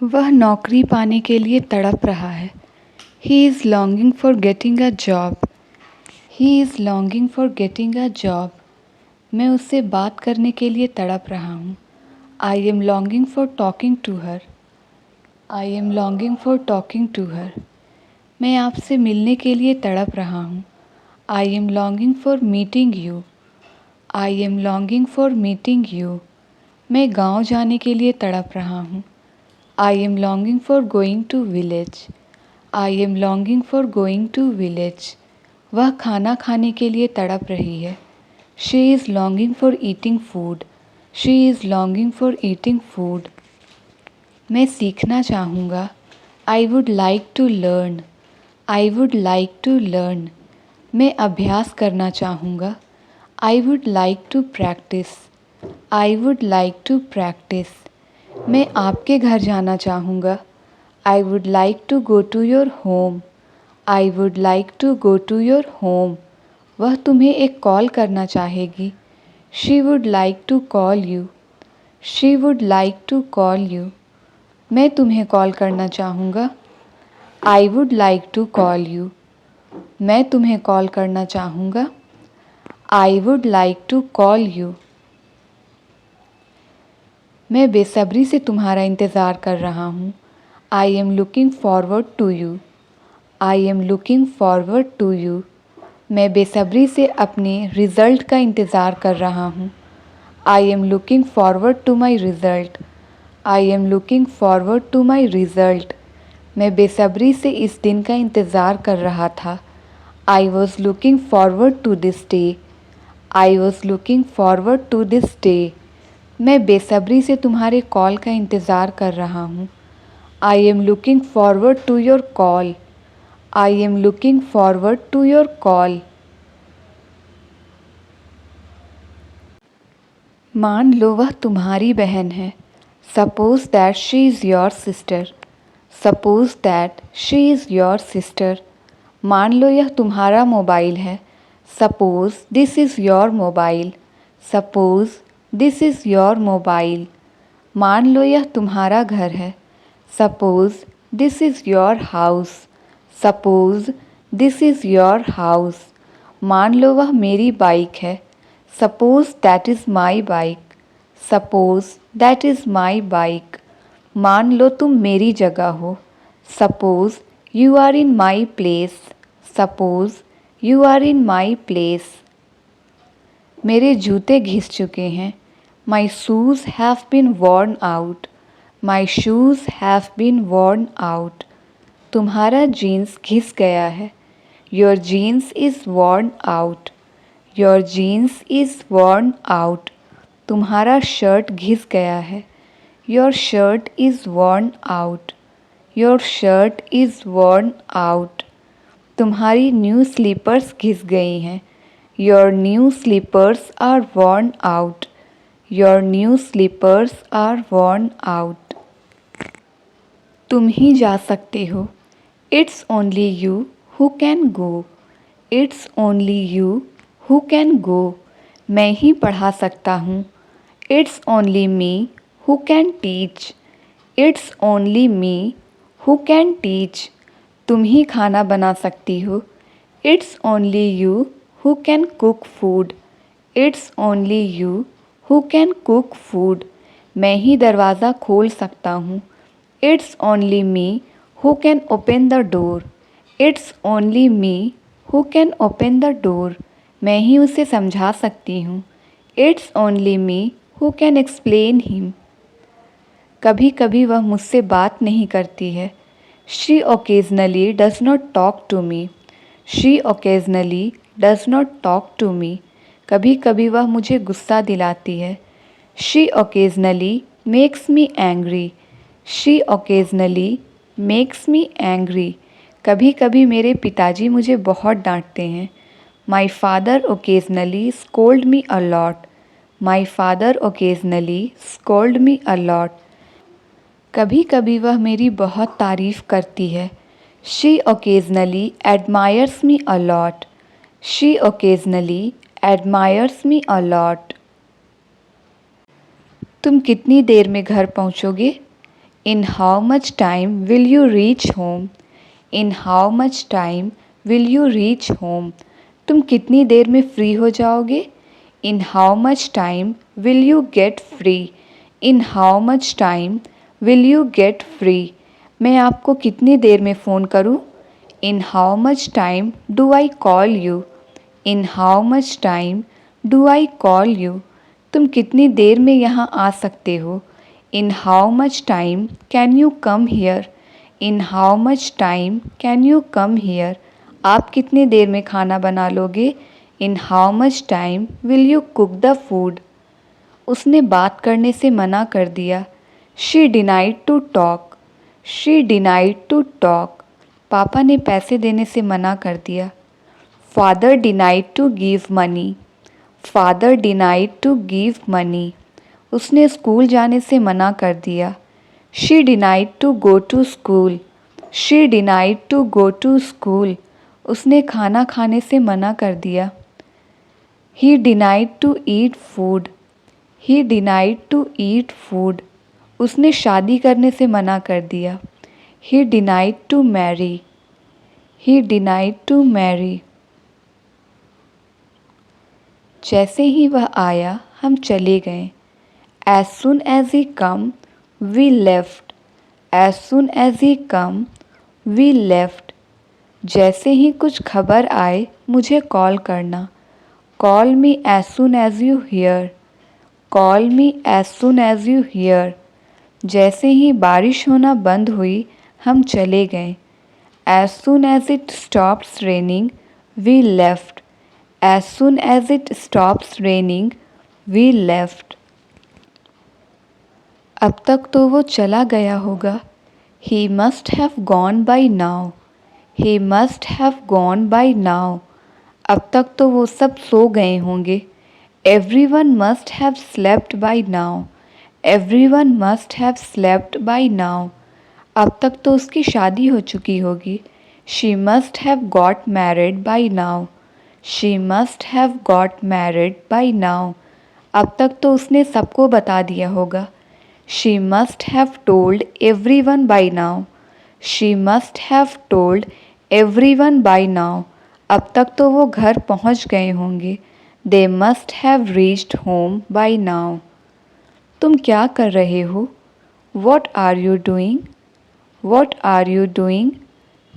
वह नौकरी पाने के लिए तड़प रहा है। He is longing for getting a job. He is longing for getting a job. मैं उससे बात करने के लिए तड़प रहा हूँ। I am longing for talking to her. I am longing for talking to her. मैं आपसे मिलने के लिए तड़प रहा हूँ। I am longing for meeting you. I am longing for meeting you. मैं गांव जाने के लिए तड़प रहा हूँ। I am longing for going to village. I am longing for going to village. वह खाना खाने के लिए तड़प रही है। She is longing for eating food. She is longing for eating food. मैं सीखना चाहूँगा। I would like to learn. I would like to learn. मैं अभ्यास करना चाहूँगा। I would like to practice. I would like to practice. मैं आपके घर जाना चाहूँगा। I would like to go to your home. I would like to go to your home. वह तुम्हें एक कॉल करना चाहेगी। She would like to call you. She would like to call you. मैं तुम्हें कॉल करना चाहूँगा। I would like to call you. मैं तुम्हें कॉल करना चाहूँगा। I would like to call you. मैं बेसब्री से तुम्हारा इंतज़ार कर रहा हूँ। I am looking forward to you. I am looking forward to you. मैं बेसब्री से अपने रिज़ल्ट का इंतज़ार कर रहा हूँ। I am looking forward to my result. I am looking forward to my result. मैं बेसब्री से इस दिन का इंतज़ार कर रहा था। I was looking forward to this day. I was looking forward to this day. मैं बेसब्री से तुम्हारे कॉल का इंतज़ार कर रहा हूँ। I am looking forward to your call. I am looking forward to your call. मान लो वह तुम्हारी बहन है। Suppose that she is your sister. Suppose that she is your sister. मान लो यह तुम्हारा मोबाइल है। Suppose this is your mobile. Suppose this is your mobile. मान लो यह तुम्हारा घर है। Suppose this is your house. Suppose this is your house. मान लो वह मेरी बाइक है। Suppose that is my bike. Suppose that is my bike. मान लो तुम मेरी जगह हो। Suppose you are in my place. Suppose you are in my place. मेरे जूते घिस चुके हैं। My shoes have been worn out. My shoes have been worn out. तुम्हारा जीन्स घिस गया है। Your jeans is worn out. Your jeans is worn out. तुम्हारा शर्ट घिस गया है। Your shirt is worn out. Your shirt is worn out. तुम्हारी new slippers घिस गई हैं। Your new slippers are worn out. Your new slippers are worn out. तुम ही जा सकते हो। It's only you who can go. It's only you who can go. मैं ही पढ़ा सकता हूँ। It's only me who can teach. It's only me who can teach. तुम ही खाना बना सकती हो। It's only you who can cook food. It's only you who can cook food. मैं ही दरवाज़ा खोल सकता हूँ। It's only me who can open the door. It's only me who can open the door. मैं ही उसे समझा सकती हूँ। It's only me who can explain him. कभी कभी वह मुझसे बात नहीं करती है। She occasionally does not talk to me. She occasionally does not talk to me. कभी कभी वह मुझे गुस्सा दिलाती है। She occasionally makes me angry. She occasionally makes me angry. कभी कभी मेरे पिताजी मुझे बहुत डांटते हैं। My father occasionally scold me a lot. My father occasionally scold me a lot. कभी कभी वह मेरी बहुत तारीफ़ करती है। She occasionally admires me a lot. She occasionally admires me a lot. तुम कितनी देर में घर पहुँचोगे? In how much time will you reach home? In how much time will you reach home? तुम कितनी देर में फ्री हो जाओगे? In how much time will you get free? In how much time will you get free? मैं आपको कितनी देर में phone करूं? In how much time do I call you? In how much time do I call you? तुम कितनी देर में यहाँ आ सकते हो? In how much time can you come here? In how much time can you come here? आप कितनी देर में खाना बना लोगे? In how much time will you cook the food? उसने बात करने से मना कर दिया. She denied to talk. She denied to talk. पापा ने पैसे देने से मना कर दिया. Father denied to give money. Father denied to give money. उसने स्कूल जाने से मना कर दिया. She denied to go to school. She denied to go to school. उसने खाना खाने से मना कर दिया. He denied to eat food. He denied to eat food. उसने शादी करने से मना कर दिया. He denied to marry. He denied to marry. जैसे ही वह आया हम चले गए. As soon as he come, we left. As soon as he come, we left. जैसे ही कुछ खबर आए मुझे कॉल करना. Call me as soon as you hear. Call me as soon as you hear. जैसे ही बारिश होना बंद हुई हम चले गए. As soon as it stops raining, we left. As soon as it stops raining, we left. अब तक तो वो चला गया होगा. He must have gone by now. He must have gone by now. अब तक तो वो सब सो गए होंगे. Everyone must have slept by now. Everyone must have slept by now. अब तक तो उसकी शादी हो चुकी होगी. She must have got married by now. She must have got married by now. अब तक तो उसने सबको बता दिया होगा. She must have told everyone by now. She must have told everyone by now. अब तक तो वो घर पहुंच गए होंगे. They must have reached home by now. तुम क्या कर रहे हो? What are you doing? What are you doing?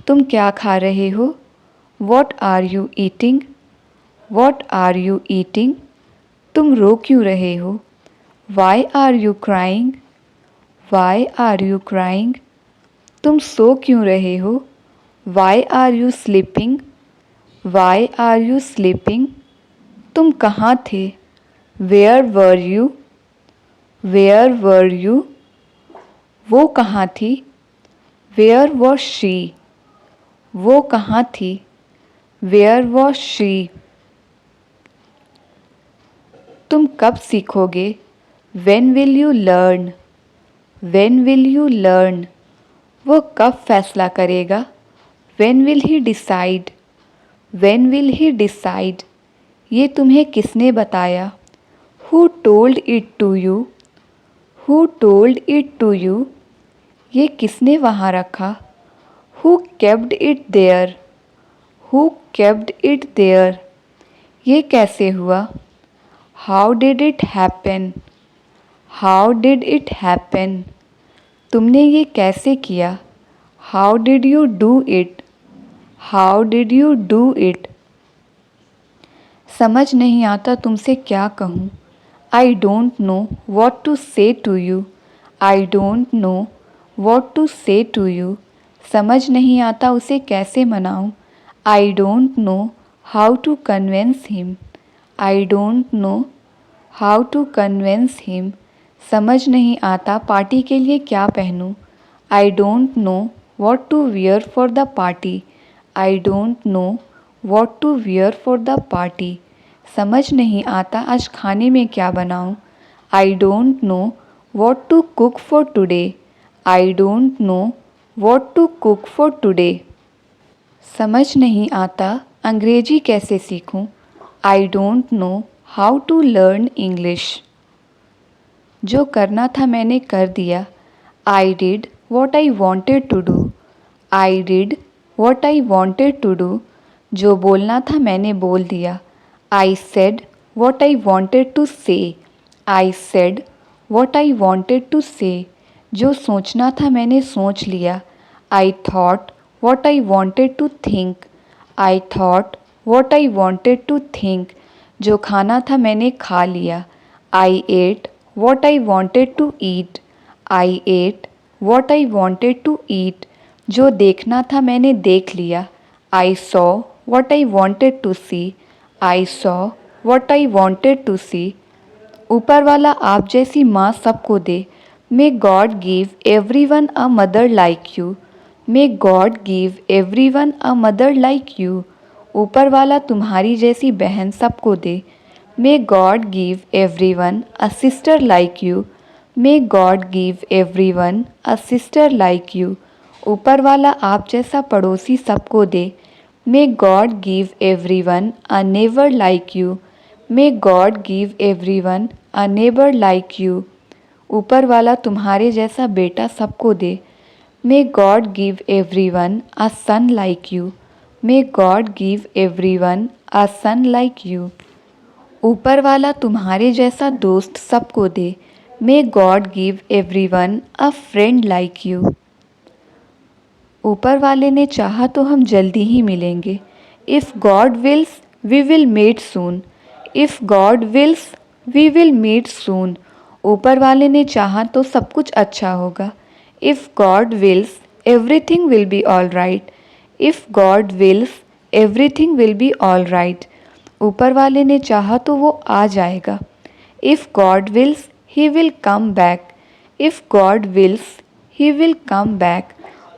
तुम क्या खा रहे हो? What are you eating? What are you eating? तुम रो क्यों रहे हो? Why are you crying? Why are you crying? तुम सो क्यों रहे हो? Why are you sleeping? Why are you sleeping? तुम कहाँ थे? Where were you? Where were you? वो कहाँ थी? Where was she? वो कहाँ थी? Where was she? तुम कब सीखोगे? When will you learn? When will you learn? वो कब फैसला करेगा? When will he decide? When will he decide? ये तुम्हें किसने बताया? Who told it to you? Who told it to you? ये किसने वहाँ रखा? Who kept it there? Who kept it there? ये कैसे हुआ? How did it happen? How did it happen? तुमने ये कैसे किया? How did you do it? How did you do it? समझ नहीं आता तुमसे क्या कहूँ. I don't know what to say to you. I don't know what to say to you. समझ नहीं आता उसे कैसे मनाऊँ. I don't know how to convince him. I don't know how to convince him. समझ नहीं आता पार्टी के लिए क्या पहनूं. I don't know what to wear for the party. I don't know what to wear for the party. समझ नहीं आता आज खाने में क्या बनाऊं. I don't know what to cook for today. I don't know what to cook for today. समझ नहीं आता अंग्रेजी कैसे सीखूं. I don't know how to learn English. जो करना था मैंने कर दिया. I did what I wanted to do. I did what I wanted to do. जो बोलना था मैंने बोल दिया. I said what I wanted to say. I said what I wanted to say. जो सोचना था मैंने सोच लिया. I thought what I wanted to think. I thought what I wanted to think. जो खाना था मैंने खा लिया. I ate what I wanted to eat. I ate what I wanted to eat. जो देखना था मैंने देख लिया. I saw what I wanted to see. I saw what I wanted to see. ऊपर वाला आप जैसी माँ सबको दे. May God give everyone a mother like you. May God give everyone a mother like you. ऊपर वाला तुम्हारी जैसी बहन सबको दे. May God give everyone a sister like you. May God give everyone a sister like you. ऊपर वाला आप जैसा पड़ोसी सबको दे. May God give everyone a neighbor like you. May God give everyone a neighbor like you. ऊपर वाला तुम्हारे जैसा बेटा सबको दे. May God give everyone a son like you. May God give everyone a son like you. ऊपर वाला तुम्हारे जैसा दोस्त सबको दे. May God give everyone a friend like you. ऊपर वाले ने चाहा तो हम जल्दी ही मिलेंगे. If God wills, we will meet soon. If God wills, we will meet soon. ऊपर वाले ने चाहा तो सब कुछ अच्छा होगा. If God wills, everything will be all right. If God wills, everything will be all right. ऊपर वाले ने चाहा तो वो आ जाएगा. If God wills, he will come back. If God wills, he will come back.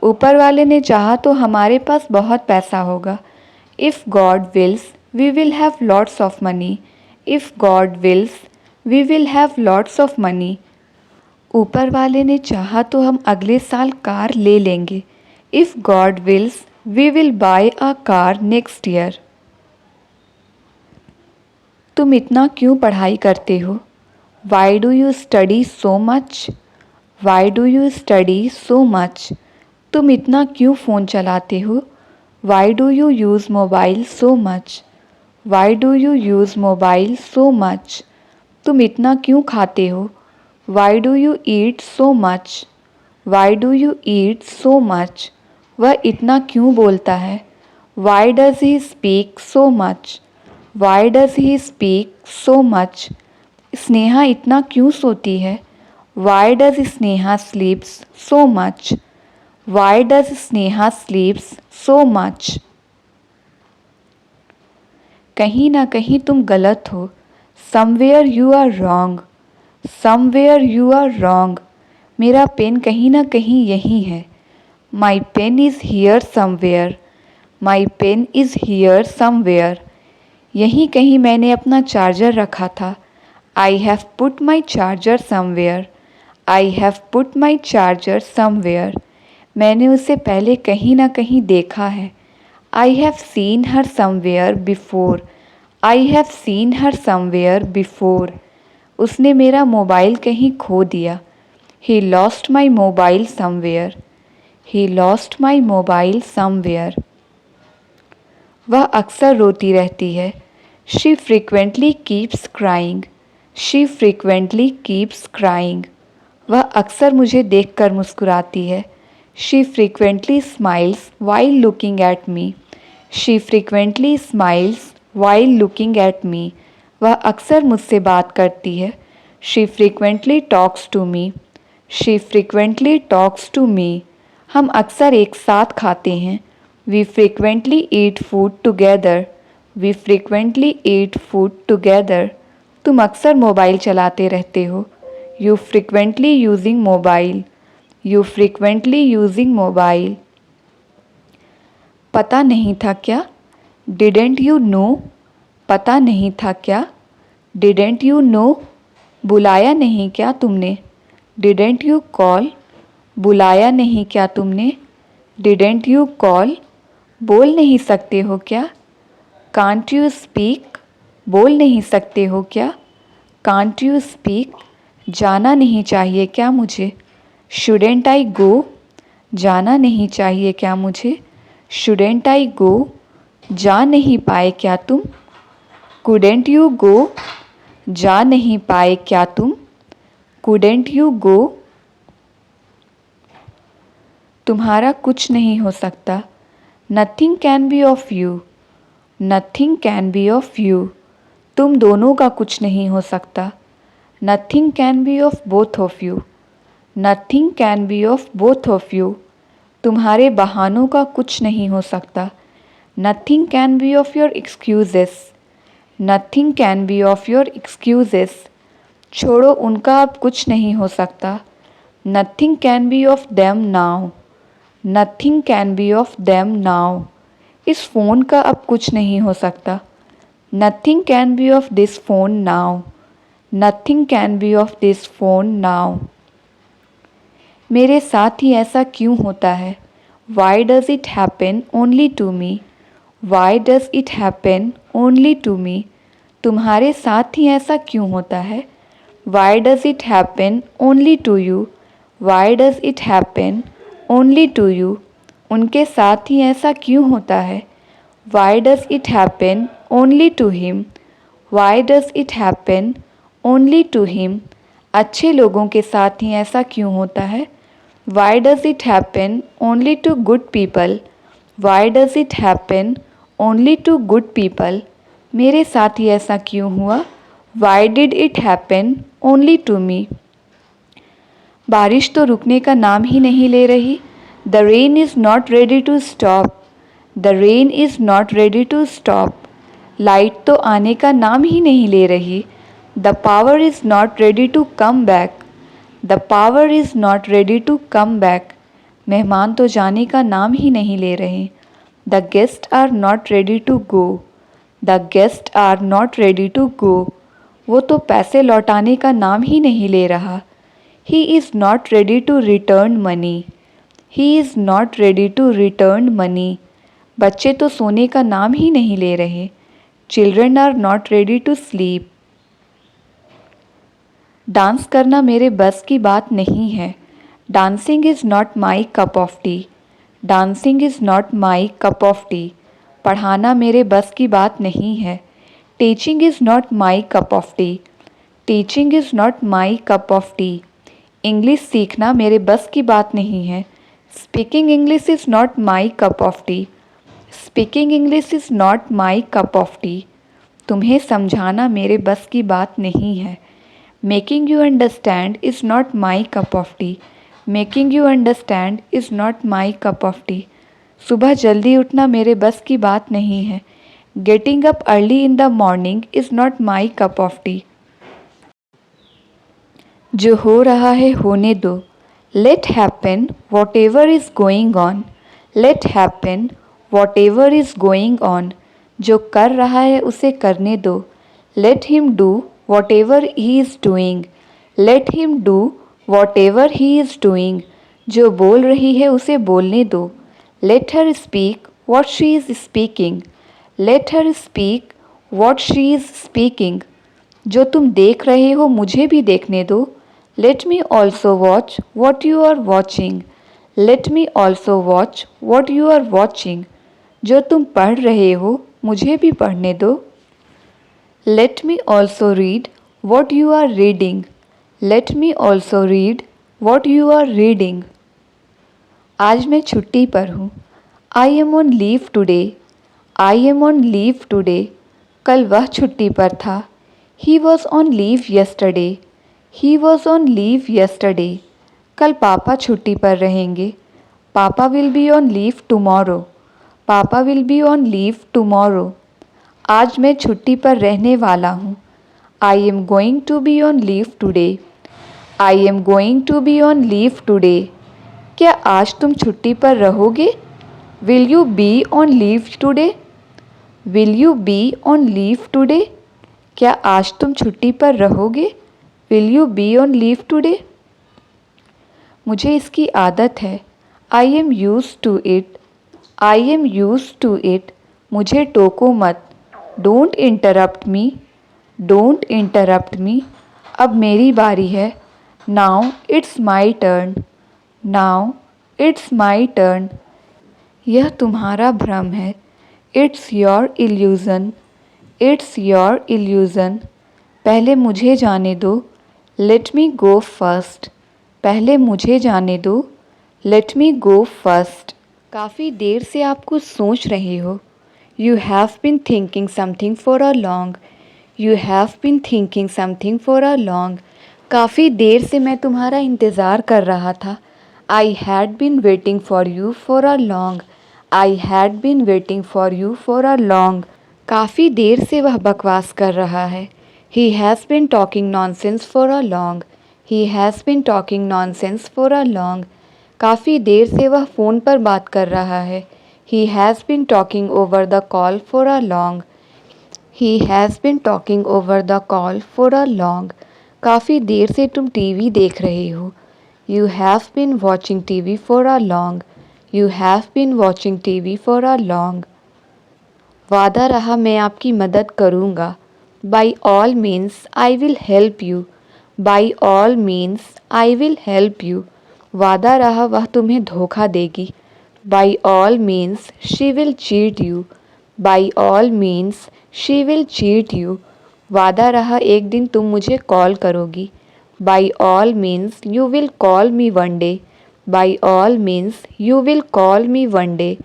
ऊपर वाले ने चाहा तो हमारे पास बहुत पैसा होगा. If God wills, we will have lots of money. If God wills, we will have lots of money. ऊपर वाले ने चाहा तो हम अगले साल कार ले लेंगे. If God wills, we will buy a car next year. तुम इतना क्यों पढ़ाई करते हो? Why do you study so much? Why do you study so much? तुम इतना क्यों फ़ोन चलाते हो? Why do you use mobile so much? Why do you use mobile so much? तुम इतना क्यों खाते हो? Why do you eat so much? Why do you eat so much? वह इतना क्यों बोलता है? Why does he speak so much? Why does he speak so much? Sneha इतना क्यों सोती है? Why does Sneha sleeps so much? Why does Sneha sleeps so much? कहीं ना कहीं तुम गलत हो. Somewhere you are wrong. Somewhere you are wrong. मेरा पेन कहीं ना कहीं यहीं है. My pen is here somewhere. My pen is here somewhere. यहीं कहीं मैंने अपना चार्जर रखा था. I have put my charger somewhere. I have put my charger somewhere. मैंने उसे पहले कहीं ना कहीं देखा है. I have seen her somewhere before. I have seen her somewhere before. उसने मेरा मोबाइल कहीं खो दिया. He lost my mobile somewhere. He lost my mobile somewhere. वह अक्सर रोती रहती है. She frequently keeps crying. She frequently keeps crying. वह अक्सर मुझे देखकर मुस्कुराती है. She frequently smiles while looking at me. She frequently smiles while looking at me. वह अक्सर मुझसे बात करती है. She frequently talks to me. She frequently talks to me. हम अक्सर एक साथ खाते हैं. We frequently eat food together. We frequently eat food together. तुम अक्सर मोबाइल चलाते रहते हो. You frequently using mobile. You frequently using mobile. पता नहीं था क्या? Didn't you know? पता नहीं था क्या? Didn't you know? बुलाया नहीं क्या तुमने? Didn't you call? बुलाया नहीं क्या तुमने? Didn't you call? बोल नहीं सकते हो क्या? Can't you speak? बोल नहीं सकते हो क्या? Can't you speak? जाना नहीं चाहिए क्या मुझे? शुडेंट आई गो, जाना नहीं चाहिए क्या मुझे? शुडेंट आई गो, जा नहीं पाए क्या तुम? कुडेंट यू गो, जा नहीं पाए क्या तुम? Couldn't you go. तुम्हारा कुछ नहीं हो सकता, nothing can be of you, nothing can be of you. तुम दोनों का कुछ नहीं हो सकता, nothing can be of both of you, nothing can be of both of you. तुम्हारे बहानों का कुछ नहीं हो सकता, nothing can be of your excuses, nothing can be of your excuses. छोड़ो उनका अब कुछ नहीं हो सकता, nothing can be of them now, nothing can be of them now. इस फ़ोन का अब कुछ नहीं हो सकता, nothing can be of this phone now, nothing can be of this phone now. मेरे साथ ही ऐसा क्यों होता है? Why does it happen only to me, why does it happen only to me. तुम्हारे साथ ही ऐसा क्यों होता है? Why does it happen only to you, why does it happen only to you. उनके साथ ही ऐसा क्यों होता है? Why does it happen only to him, why does it happen only to him. अच्छे लोगों के साथ ही ऐसा क्यों होता है? Why does it happen only to good people, why does it happen only to good people. मेरे साथ ही ऐसा क्यों हुआ? Why did it happen only to me. बारिश तो रुकने का नाम ही नहीं ले रही, the rain is not ready to stop, the rain is not ready to stop. Light तो आने का नाम ही नहीं ले रही, the power is not ready to come back, the power is not ready to come back. मेहमान तो जाने का नाम ही नहीं ले रहे, the guest are not ready to go, the guest are not ready to go. वो तो पैसे लौटाने का नाम ही नहीं ले रहा, he is not ready to return money, he is not ready to return money. बच्चे तो सोने का नाम ही नहीं ले रहे, children are not ready to sleep. Dance करना मेरे बस की बात नहीं है, dancing is not my cup of tea, dancing is not my cup of tea. पढ़ाना मेरे बस की बात नहीं है, teaching is not my cup of tea, teaching is not my cup of tea. English सीखना मेरे बस की बात नहीं है, speaking English is not my cup of T, speaking English is not my cup of T. तुम्हें समझाना मेरे बस की बात नहीं है, making you understand is not my cup of T, making you understand is not my cup of T. सुबह जल्दी उठना मेरे बस की बात नहीं है, getting up early in the morning is not my cup of tea. जो हो रहा है होने दो, let happen whatever is going on, let happen whatever is going on. जो कर रहा है उसे करने दो, let him do whatever he is doing, let him do whatever he is doing. जो बोल रही है उसे बोलने दो, let her speak what she is speaking, let her speak what she is speaking. जो तुम देख रहे हो मुझे भी देखने दो, let me also watch what you are watching, let me also watch what you are watching. जो तुम पढ़ रहे हो मुझे भी पढ़ने दो, let me also read what you are reading, let me also read what you are reading. आज मैं छुट्टी पर हूँ, I am on leave today, I am on leave today. कल वह छुट्टी पर था, he was on leave yesterday, he was on leave yesterday. कल पापा छुट्टी पर रहेंगे, पापा will be on leave tomorrow, पापा will be on leave tomorrow. आज मैं छुट्टी पर रहने वाला हूँ, I am going to be on leave today, I am going to be on leave today. क्या आज तुम छुट्टी पर रहोगे? Will you be on leave today, will you be on leave today. क्या आज तुम छुट्टी पर रहोगे? Will you be on leave today. मुझे इसकी आदत है, I am use to it, I am use to it. मुझे टोको मत, don't interrupt me, don't interrupt me. अब मेरी बारी है, now it's my turn, now it's my turn. यह तुम्हारा भ्रम है। It's your illusion. It's your illusion. पहले मुझे जाने दो। Let me go first. पहले मुझे जाने दो। Let me go first. काफ़ी देर से आप कुछ सोच रहे हो। You have been thinking something for a long. You have been thinking something for a long. काफ़ी देर से मैं तुम्हारा इंतज़ार कर रहा था। I had been waiting for you for a long. I had been waiting for you for a long. काफ़ी देर से वह बकवास कर रहा है। He has been talking nonsense for a long. He has been talking nonsense for a long. काफ़ी देर से वह फ़ोन पर बात कर रहा है। He has been talking over the call for a long. He has been talking over the call for a long. काफ़ी देर से तुम टीवी देख रहे हो। You have been watching TV for a long. You have been watching TV for a long. वादा रहा मैं आपकी मदद करूँगा। By all means I will help you. By all means I will help you. वादा रहा वह तुम्हें धोखा देगी। By all means she will cheat you. By all means she will cheat you. वादा रहा एक दिन तुम मुझे कॉल करोगी। By all means you will call me one day. By all means you will call me one day.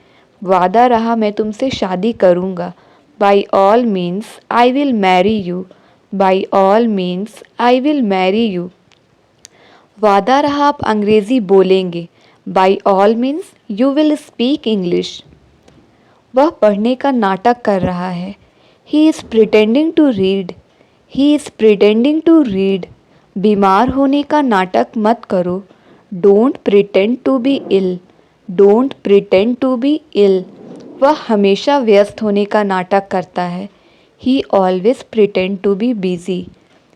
वादा रहा मैं तुमसे शादी करूँगा। By all means I will marry you. By all means I will marry you. वादा रहा आप अंग्रेज़ी बोलेंगे। By all means you will speak English. वह पढ़ने का नाटक कर रहा है। He is pretending to read. He is pretending to read. बीमार होने का नाटक मत करो। Don't pretend to be ill. Don't pretend to be ill. वह हमेशा व्यस्त होने का नाटक करता है। He always pretend to be busy.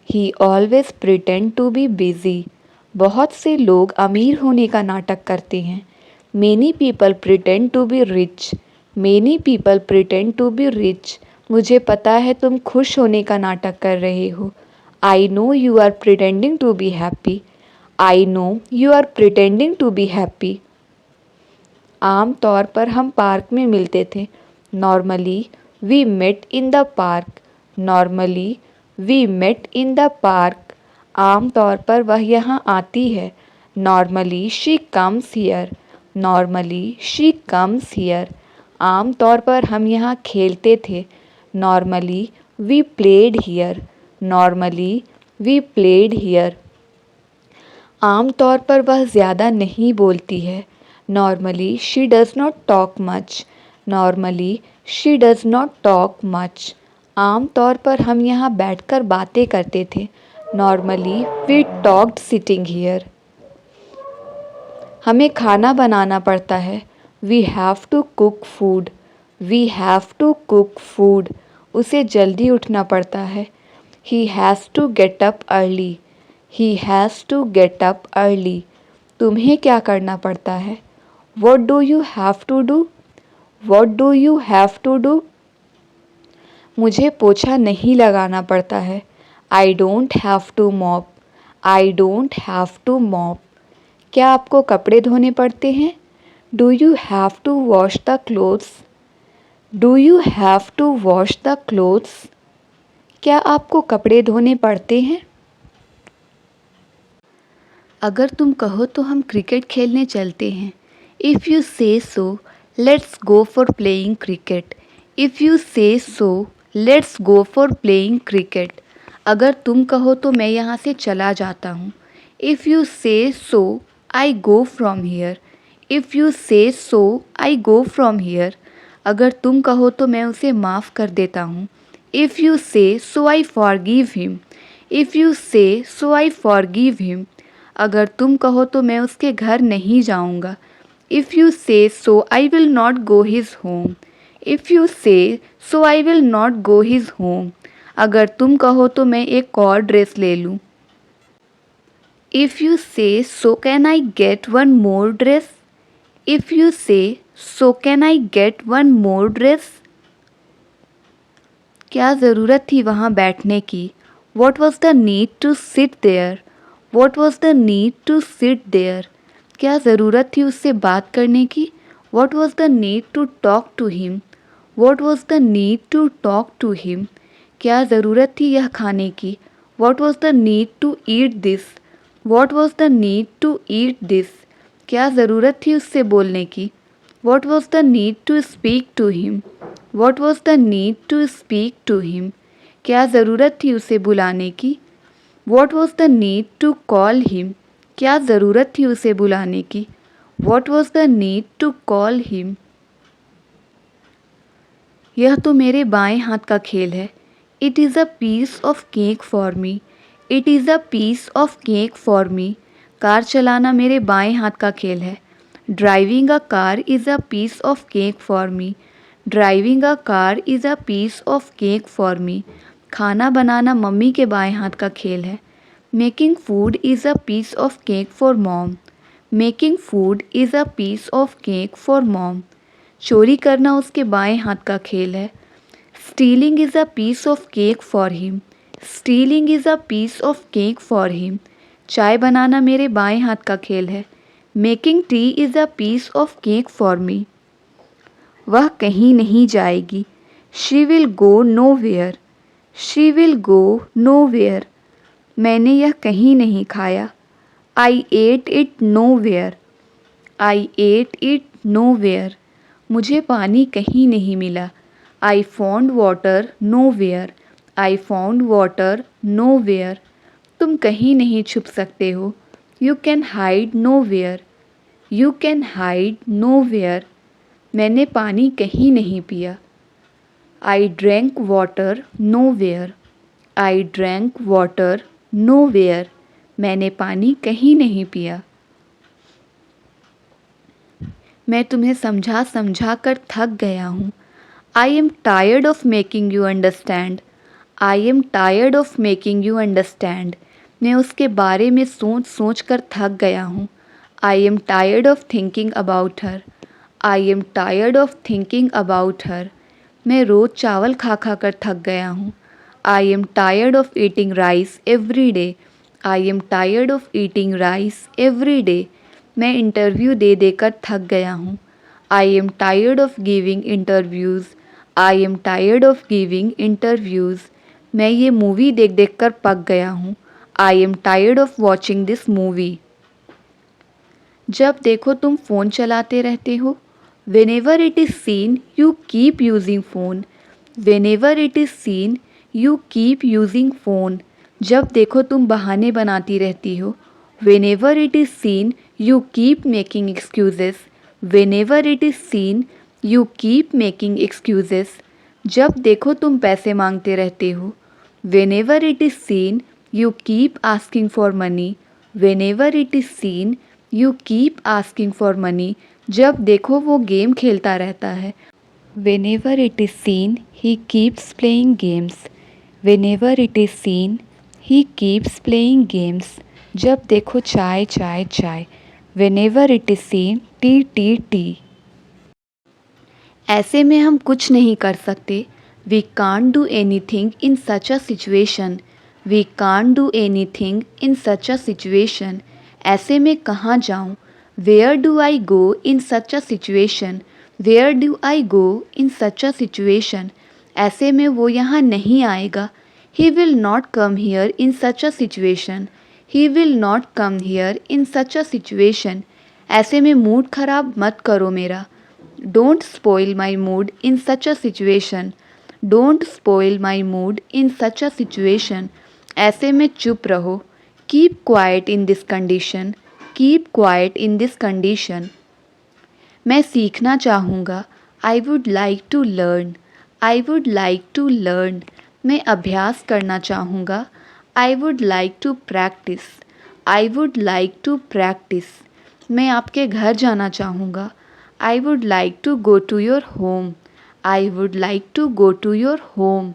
He always pretend to be busy. बहुत से लोग अमीर होने का नाटक करते हैं। Many people pretend to be rich. Many people pretend to be rich. मुझे पता है तुम खुश होने का नाटक कर रहे हो। I know you are pretending to be happy. I know you are pretending to be happy. आम तौर पर हम पार्क में मिलते थे। Normally we met in the park. Normally we met in the park. आम तौर पर वह यहाँ आती है। Normally she comes here. Normally she comes here. आम तौर पर हम यहाँ खेलते थे। Normally we played here. Normally we played here. आम तौर पर वह ज़्यादा नहीं बोलती है। Normally she does not talk much. Normally she does not talk much. आम तौर पर हम यहाँ बैठकर बातें करते थे। Normally we talked sitting here. हमें खाना बनाना पड़ता है। We have to cook food. We have to cook food. उसे जल्दी उठना पड़ता है। He has to get up early. He has to get up early. तुम्हें क्या करना पड़ता है? What do you have to do? What do you have to do? मुझे पोछा नहीं लगाना पड़ता है। I don't have to mop. I don't have to mop. क्या आपको कपड़े धोने पड़ते हैं? Do you have to wash the clothes? Do you have to wash the clothes? क्या आपको कपड़े धोने पड़ते हैं? अगर तुम कहो तो हम क्रिकेट खेलने चलते हैं। If you say so let's go for playing cricket. If you say so let's go for playing cricket. अगर तुम कहो तो मैं यहाँ से चला जाता हूँ। If you say so I go from here. If you say so I go from here. अगर तुम कहो तो मैं उसे माफ़ कर देता हूँ। If you say so I forgive him. If you say so I forgive him. अगर तुम कहो तो मैं उसके घर नहीं जाऊँगा। If you say so I will not go his home. If you say so I will not go his home. अगर तुम कहो तो मैं एक और ड्रेस ले लूँ। If you say so can I get one more dress. If you say so can I get one more dress. क्या ज़रूरत थी वहाँ बैठने की? What was the need to sit there? What was the need to sit there? क्या ज़रूरत थी उससे बात करने की? What was the need to talk to him? What was the need to talk to him? क्या ज़रूरत थी यह खाने की? What was the need to eat this? What was the need to eat this? क्या ज़रूरत थी उससे बोलने की? What was the need to speak to him? What was the need to speak to him? क्या ज़रूरत थी उसे बुलाने की? What was the need to call him? क्या ज़रूरत थी उसे बुलाने की? What was the need to call him? यह तो मेरे बाएं हाथ का खेल है. It is a piece of cake for me. It is a piece of cake for me. Car चलाना मेरे बाएं हाथ का खेल है. Driving a car is a piece of cake for me. Driving a car is a piece of cake for me. खाना बनाना mummy के बाएं हाथ का खेल है. Making food is a piece of cake for mom. Making food is a piece of cake for mom. चोरी करना उसके बाएं हाथ का खेल है. Stealing is a piece of cake for him. Stealing is a piece of cake for him. चाय बनाना मेरे बाएं हाथ का खेल है. Making tea is a piece of cake for me. वह कहीं नहीं जाएगी. She will go nowhere. She will go nowhere. मैंने यह कहीं नहीं खाया. I ate it nowhere. I ate it nowhere. मुझे पानी कहीं नहीं मिला. I found water nowhere. I found water nowhere. तुम कहीं नहीं छुप सकते हो. You can hide nowhere. You can hide nowhere. मैंने पानी कहीं नहीं पिया. I drank water nowhere. I drank water nowhere. मैंने पानी कहीं नहीं पिया. मैं तुम्हें समझा समझा कर थक गया हूँ. I am tired of making you understand. I am tired of making you understand. मैं उसके बारे में सोच सोच कर थक गया हूँ. I am tired of thinking about her. I am tired of thinking about her. मैं रोज़ चावल खा खा कर थक गया हूँ. I am tired of eating rice every day. I am tired of eating rice every day. मैं इंटरव्यू दे देकर थक गया हूँ. I am tired of giving interviews. I am tired of giving interviews. मैं ये मूवी देख देख कर पक गया हूँ. I am tired of watching this movie. जब देखो तुम फ़ोन चलाते रहते हो. Whenever it is seen, you keep using phone. Whenever it is seen, you keep using phone. जब देखो तुम बहाने बनाती रहती हो. Whenever it is seen, you keep making excuses. Whenever it is seen, you keep making excuses. जब देखो तुम पैसे मांगते रहते हो. Whenever it is seen, you keep asking for money. Whenever it is seen, you keep asking for money. जब देखो वो गेम खेलता रहता है. Whenever it is seen, he keeps playing games. Whenever it is seen, he keeps playing games. जब देखो चाय चाय चाय. Whenever it is seen, T T T. ऐसे में हम कुछ नहीं कर सकते. We can't do anything in such a situation. We can't do anything in such a situation. ऐसे में कहाँ जाऊँ. Where do I go in such a situation? Where do I go in such a situation? ऐसे में वो यहाँ नहीं आएगा. He will not come here in such a situation. He will not come here in such a situation. ऐसे में mood खराब मत करो मेरा. Don't spoil my mood in such a situation. Don't spoil my mood in such a situation. ऐसे में चुप रहो. Keep quiet in this condition. Keep quiet in this condition. मैं सीखना चाहूँगा. I would like to learn. I would like to learn. मैं अभ्यास करना चाहूँगा. I would like to practice. I would like to practice. मैं आपके घर जाना चाहूँगा. I would like to go to your home. I would like to go to your home.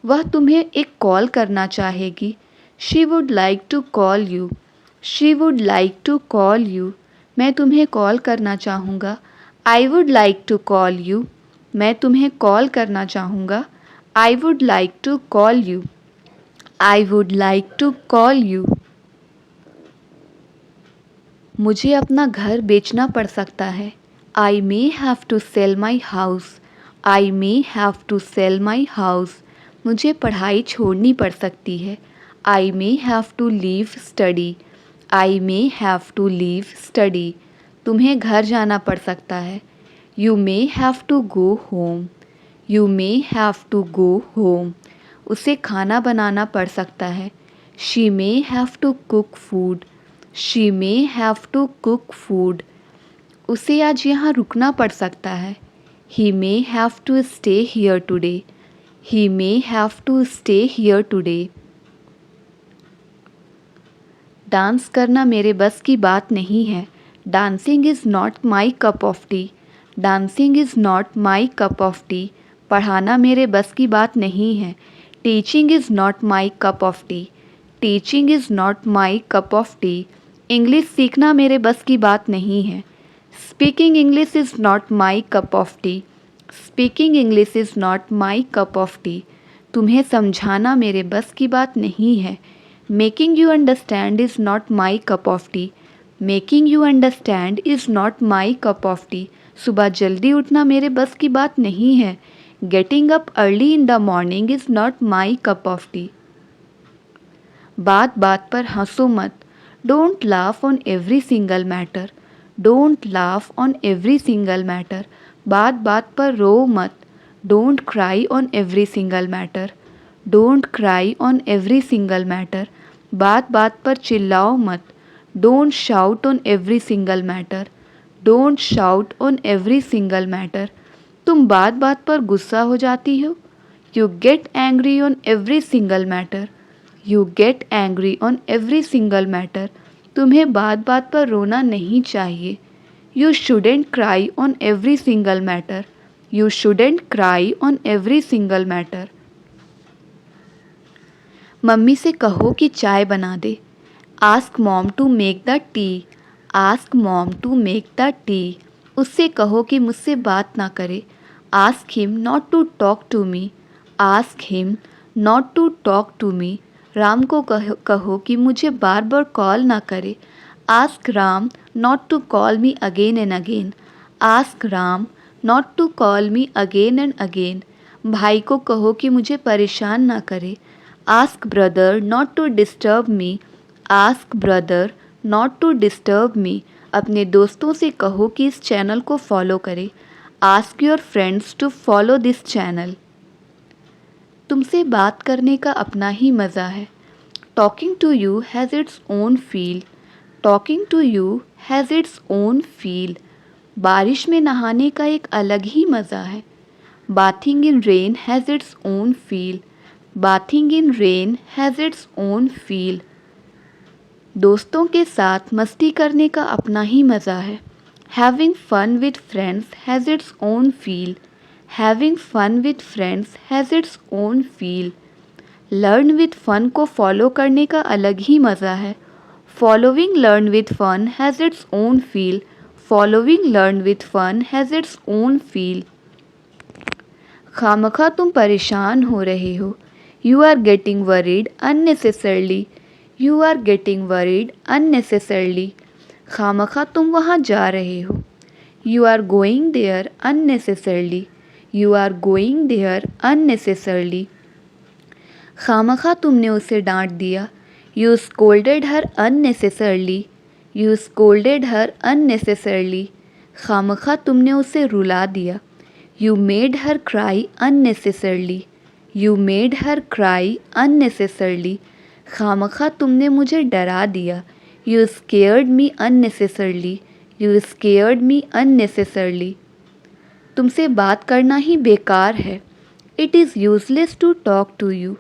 वह तुम्हें एक कॉल करना चाहेगी. She would like to call you. She would like to call you. मैं तुम्हें कॉल करना चाहूँगा. I would like to call you. मैं तुम्हें कॉल करना चाहूँगा. I would like to call you. I would like to call you. मुझे अपना घर बेचना पड़ सकता है। I may have to sell my house. I may have to sell my house. मुझे पढ़ाई छोड़नी पड़ सकती है। I may have to leave study. I may have to leave study. तुम्हें घर जाना पड़ सकता है। You may have to go home. You may have to go home. उसे खाना बनाना पड़ सकता है। She may have to cook food. She may have to cook food. उसे आज यहाँ रुकना पड़ सकता है। He may have to stay here today. He may have to stay here today. Dance करना मेरे बस की बात नहीं है। Dancing is not my cup of tea. Dancing is not my cup of tea. पढ़ाना मेरे बस की बात नहीं है। Teaching is not my cup of tea. Teaching is not my cup of tea. English सीखना मेरे बस की बात नहीं है। Speaking English is not my cup of T. Speaking English is not my cup of T. तुम्हें समझाना मेरे बस की बात नहीं है। Making you understand is not my cup of T. Making you understand is not my cup of T. सुबह जल्दी उठना मेरे बस की बात नहीं है। Getting up early in the morning is not my cup of T. बात बात पर हंसो मत। Don't laugh on every single matter. Don't laugh on every single matter. बात बात पर रो मत। Don't cry on every single matter. Don't cry on every single matter. बात बात पर चिल्लाओ मत। Don't shout on every single matter. Don't shout on every single matter. तुम बात बात पर गुस्सा हो जाती हो। You get angry on every single matter. You get angry on every single matter. तुम्हें बात बात पर रोना नहीं चाहिए। You shouldn't cry on every single matter. You shouldn't cry on every single matter. Mummy से कहो कि चाय बना दे। Ask mom to make the tea. Ask mom to make the tea. उससे कहो कि मुझसे बात ना करे। Ask him not to talk to me. Ask him not to talk to me. Ram को कहो कि मुझे बार बार कॉल ना करे। Ask Ram not to call me again and again. Ask Ram not to call me again and again. भाई को कहो कि मुझे परेशान ना करे। Ask brother not to disturb me. Ask brother not to disturb me. अपने दोस्तों से कहो कि इस चैनल को फॉलो करें। Ask your friends to follow this channel. तुमसे बात करने का अपना ही मज़ा है। Talking to you has its own feel. Talking to you has its own feel. बारिश में नहाने का एक अलग ही मज़ा है। Bathing in rain has its own feel. Bathing in rain has its own feel. दोस्तों के साथ मस्ती करने का अपना ही मज़ा है। Having fun with friends has its own feel. Having fun with friends has its own feel. Learn with fun को फॉलो करने का अलग ही मज़ा है। Following learn with fun has its own feel. Following learn with fun has its own feel. खामखा तुम परेशान हो रहे हो। You are getting worried unnecessarily. You are getting worried unnecessarily. खामखा तुम वहाँ जा रहे हो। You are going there unnecessarily. You are going there unnecessarily. खामखा तुमने उसे डांट दिया। You scolded her unnecessarily. You scolded her unnecessarily. खामखा तुमने उसे रुला दिया। You made her cry unnecessarily. You made her cry unnecessarily. खामखा तुमने मुझे डरा दिया। You scared me unnecessarily. You scared me unnecessarily. तुमसे बात करना ही बेकार है। It is useless to talk to you.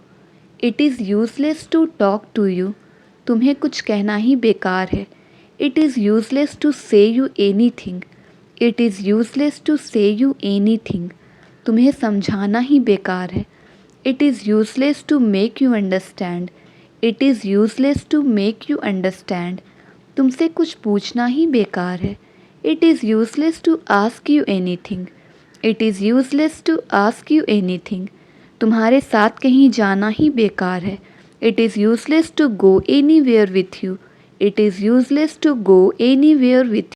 It is useless to talk to you. तुम्हें कुछ कहना ही बेकार है। It is useless to say you anything. It is useless to say you anything. तुम्हें समझाना ही बेकार है। It is useless to make you understand. It is useless to make you understand. तुमसे कुछ पूछना ही बेकार है। It is useless to ask you anything. It is useless to ask you anything. तुम्हारे साथ कहीं जाना ही बेकार है। It is useless to go anywhere with you. It is useless to go anywhere with